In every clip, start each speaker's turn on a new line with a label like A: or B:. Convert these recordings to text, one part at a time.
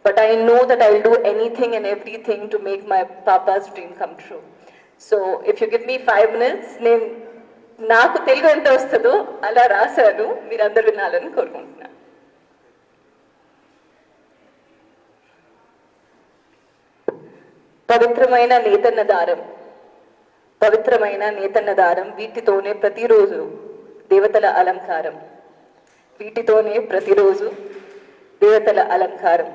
A: but I know that I'll do anything and everything to make my papa's dream come true. So if you give me 5 minutes, నాకు తెలుగు ఎంత వస్తుందో అలా రాశాను, మీరందరూ వినాలని కోరుకుంటున్నాను. పవిత్రమైన నేతన్న దారం, పవిత్రమైన నేతన్న దారం, వీటితోనే ప్రతిరోజు దేవతల అలంకారం, వీటితోనే ప్రతిరోజు దేవతల అలంకారం.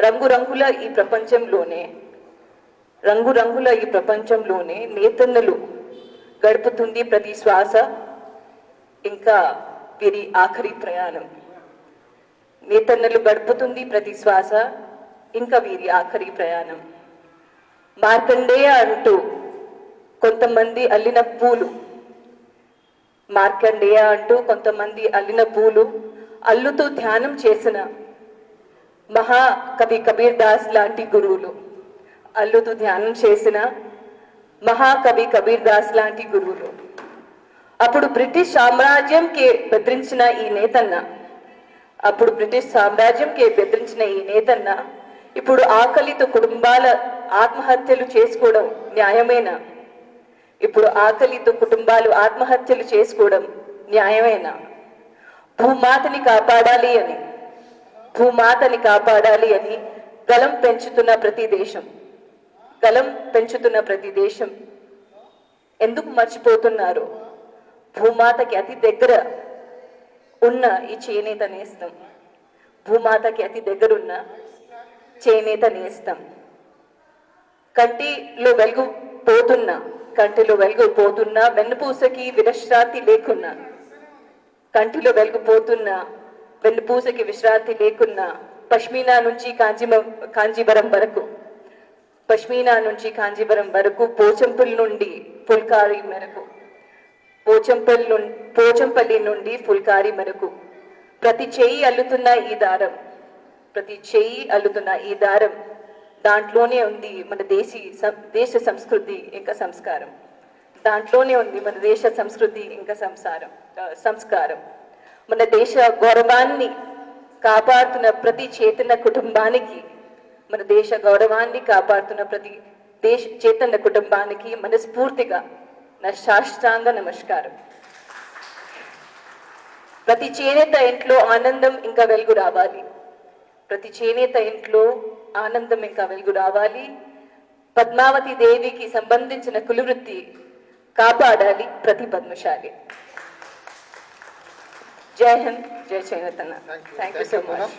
A: రంగురంగుల ఈ ప్రపంచంలోనే, రంగురంగుల ఈ ప్రపంచంలోనే నేతన్నలు గడుపుతుంది ప్రతి శ్వాస, ఇంకా వీరి ఆఖరి ప్రయాణం. నేతన్నలు గడుపుతుంది ప్రతి శ్వాస, ఇంకా వీరి ఆఖరి ప్రయాణం. మార్కండేయ అంటూ కొంతమంది అల్లిన పూలు, మార్కండేయ అంటూ కొంతమంది అల్లిన పూలు, అల్లుతూ ధ్యానం చేసిన మహాకవి కబీర్ దాస్ లాంటి గురువులు, అల్లుతూ ధ్యానం చేసిన మహాకవి కబీర్ దాస్ లాంటి గురువులు. అప్పుడు బ్రిటిష్ సామ్రాజ్యంకి బెదిరించిన ఈ నేతన్న, అప్పుడు బ్రిటిష్ సామ్రాజ్యంకి బెదిరించిన ఈ నేతన్న ఇప్పుడు ఆకలితో కుటుంబాల ఆత్మహత్యలు చేసుకోవడం న్యాయమేనా? ఇప్పుడు ఆకలితో కుటుంబాలు ఆత్మహత్యలు చేసుకోవడం న్యాయమేనా? భూమాతని కాపాడాలి అని, భూమాతని కాపాడాలి అని గలం పెంచుతున్న ప్రతి దేశం, గలం పెంచుతున్న ప్రతి దేశం ఎందుకు మర్చిపోతున్నారు? భూమాతకి అతి దగ్గర ఉన్న ఈ చేనేత నేస్తం, భూమాతకి అతి దగ్గరున్న చేనేత నేస్తం. కంటిలో వెలుగు పోతున్నా, కంటిలో వెలుగు పోతున్నా, వెన్నుపూసకి విశ్రాంతి లేకున్నా, కంటిలో వెలుగు పోతున్నా, వెన్నుపూసకి విశ్రాంతి లేకున్నా, పష్మీనా నుంచి కాంజీవరం వరకు, పష్మీనా నుంచి కాంజీవరం వరకు, పోచంపల్లి నుండి ఫుల్కారీ మేరకు, పోచంపల్లి నుండి ఫుల్కారీ వరకు ప్రతి చెయ్యి అల్లుతున్న ఈ దారం, ప్రతి చెయ్యి అల్లుతున్న ఈ దారం, దాంట్లోనే ఉంది మన దేశ సంస్కృతి ఇంకా సంస్కారం, దాంట్లోనే ఉంది మన దేశ సంస్కృతి ఇంకా సంస్కారం. మన దేశ గౌరవాన్ని కాపాడుతున్న ప్రతి చైతన్య కుటుంబానికి, మన దేశ గౌరవాన్ని కాపాడుతున్న ప్రతి చైతన్య కుటుంబానికి మనస్ఫూర్తిగా నా సాష్టాంగ నమస్కారం. ప్రతి చేనేత ఇంట్లో ఆనందం ఇంకా వెలుగు రావాలి, ప్రతి చేనేత ఇంట్లో ఆనందం ఇంకా వెలుగు రావాలి. పద్మావతి దేవికి సంబంధించిన కులవృత్తి కాపాడాలి ప్రతి పద్మశాలి. జై హింద్, జై చేనేత. Thank you so much.